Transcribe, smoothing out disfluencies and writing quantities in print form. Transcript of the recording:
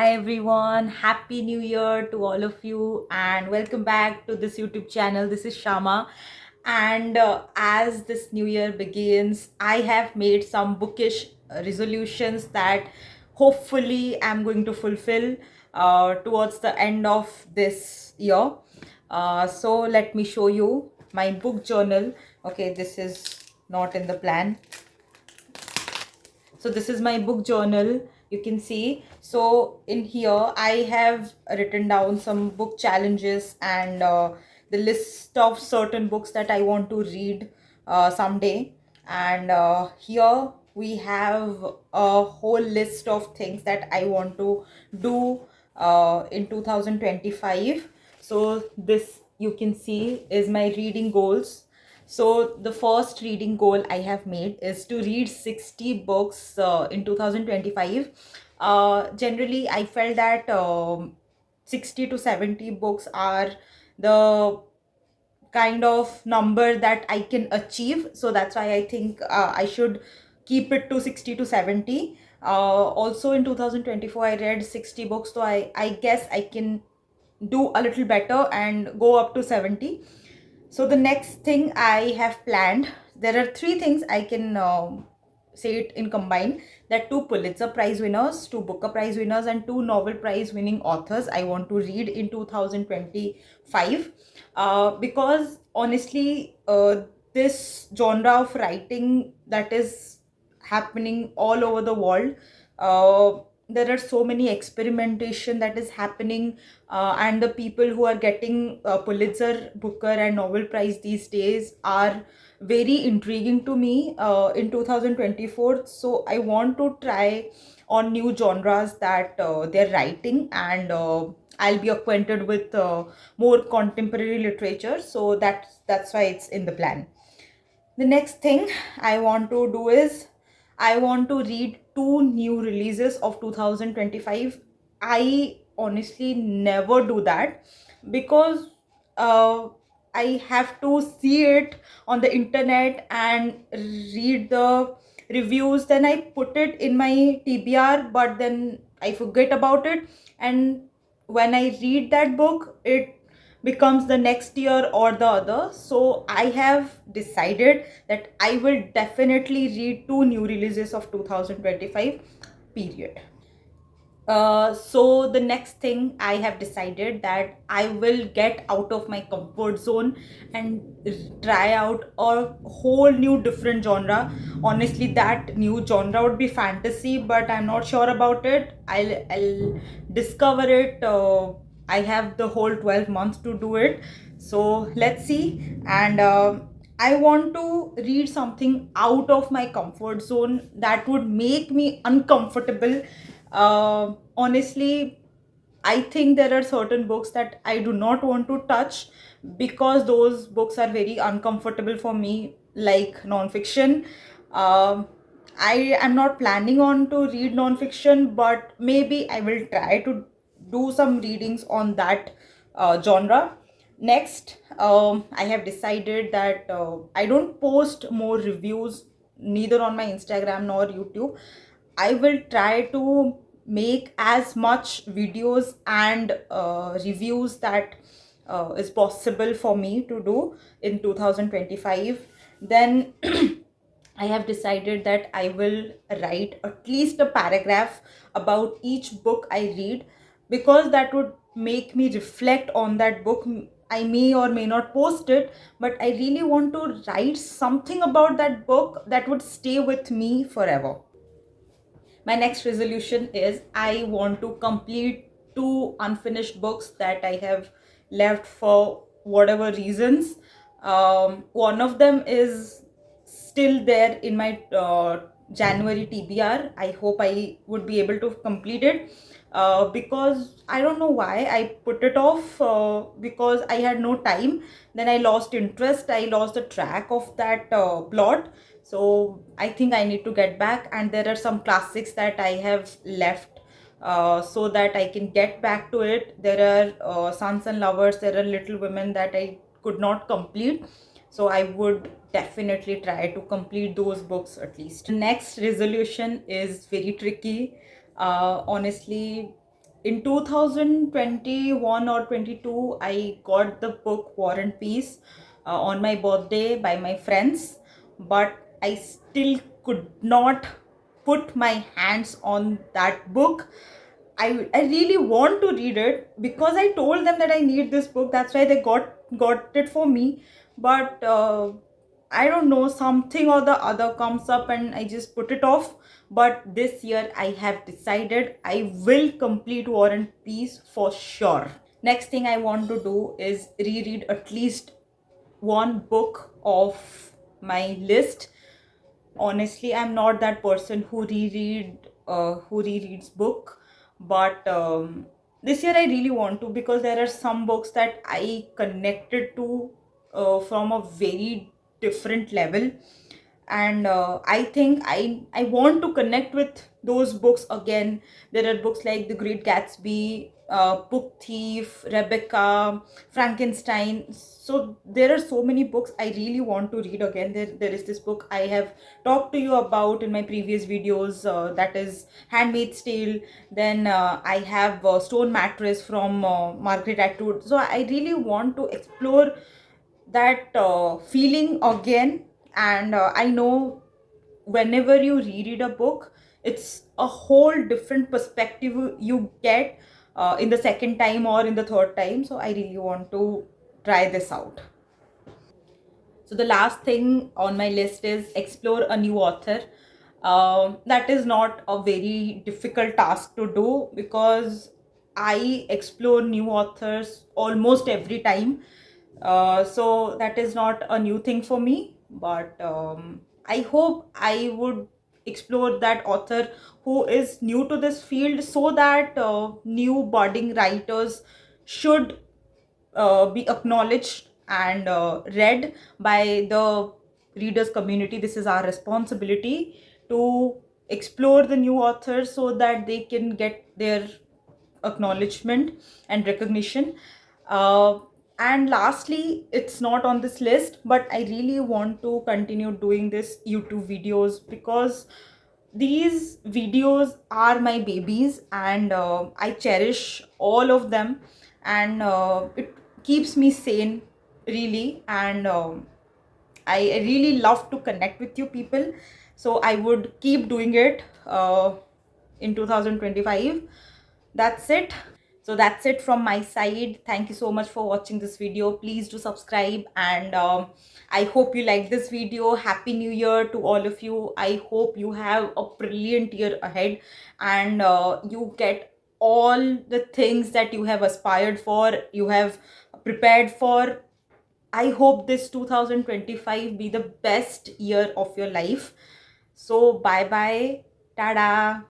Hi everyone, happy new year to all of you and welcome back to this YouTube channel. This is Shama, and as this new year begins, I have made some bookish resolutions that hopefully I'm going to fulfill towards the end of this year. So let me show you my book journal. Okay, this is not in the plan. So this is my book journal, you can see. So in here I have written down some book challenges and the list of certain books that I want to read someday. And here we have a whole list of things that I want to do in 2025. So this, you can see, is my reading goals. So the first reading goal I have made is to read 60 books in 2025. Generally, I felt that 60 to 70 books are the kind of number that I can achieve. So that's why I think I should keep it to 60 to 70. Also in 2024, I read 60 books. So I guess I can do a little better and go up to 70. So the next thing I have planned, there are three things I can say it in combine. That two Pulitzer Prize winners, two Booker Prize winners, and two Nobel Prize winning authors I want to read in 2025. Because honestly, this genre of writing that is happening all over the world, there are so many experimentation that is happening, and the people who are getting Pulitzer, Booker and Nobel Prize these days are very intriguing to me in 2024. So I want to try on new genres that they're writing, and I'll be acquainted with more contemporary literature. So that's why it's in the plan. The next thing I want to do is I want to read two new releases of 2025. I honestly never do that because uh, I have to see it on the internet and read the reviews. Then I put it in my TBR, but then I forget about it. And when I read that book, it becomes the next year or the other. So I have decided that I will definitely read two new releases of 2025 period. So the next thing I have decided that I will get out of my comfort zone and try out a whole new different genre. Honestly, that new genre would be fantasy, but I'm not sure about it. I'll discover it. I have the whole 12 months to do it. So let's see. And I want to read something out of my comfort zone that would make me uncomfortable. Honestly, I think there are certain books that I do not want to touch because those books are very uncomfortable for me, like nonfiction. Um, I am not planning on to read nonfiction, but maybe I will try to do some readings on that genre. Next, I have decided that I don't post more reviews neither on my Instagram nor YouTube. I will try to make as much videos and reviews that is possible for me to do in 2025. Then I have decided that I will write at least a paragraph about each book I read, because that would make me reflect on that book. I may or may not post it, but I really want to write something about that book that would stay with me forever. My next resolution is I want to complete two unfinished books that I have left for whatever reasons. One of them is still there in my January TBR. I hope I would be able to complete it because I don't know why I put it off, because I had no time. Then I lost interest, I lost the track of that plot. So I think I need to get back, and there are some classics that I have left so that I can get back to it. There are Sons and Lovers, there are Little Women that I could not complete. So I would definitely try to complete those books at least. Next resolution is very tricky. Honestly, in 2021 or 22, I got the book War and Peace on my birthday by my friends, but I still could not put my hands on that book. I really want to read it because I told them that I need this book. That's why they got it for me. But I don't know, something or the other comes up and I just put it off. But this year I have decided I will complete War and Peace for sure. Next thing I want to do is reread at least one book of my list. Honestly, I'm not that person who rereads book, but this year I really want to, because there are some books that I connected to from a very different level, and I think I want to connect with those books again. There are books like The Great Gatsby, Book Thief, Rebecca, Frankenstein. So there are so many books I really want to read again. There is this book I have talked to you about in my previous videos, that is Handmaid's Tale. Then I have Stone Mattress from Margaret Atwood. So I really want to explore that feeling again. And I know whenever you reread a book, it's a whole different perspective you get in the second time or in the third time. So I really want to try this out. So the last thing on my list is explore a new author. That is not a very difficult task to do because I explore new authors almost every time. So that is not a new thing for me. But I hope I would explore that author who is new to this field, so that new budding writers should be acknowledged and read by the readers community. This is our responsibility to explore the new authors so that they can get their acknowledgement and recognition. uh, and lastly, it's not on this list, but I really want to continue doing this YouTube videos, because these videos are my babies, and I cherish all of them, and it keeps me sane, really. And I really love to connect with you people, so I would keep doing it in 2025. That's it. So that's it from my side. Thank you so much for watching this video. Please do subscribe, and I hope you like this video. Happy New Year to all of you. I hope you have a brilliant year ahead, and you get all the things that you have aspired for, you have prepared for. I hope this 2025 be the best year of your life. So bye bye. Tada.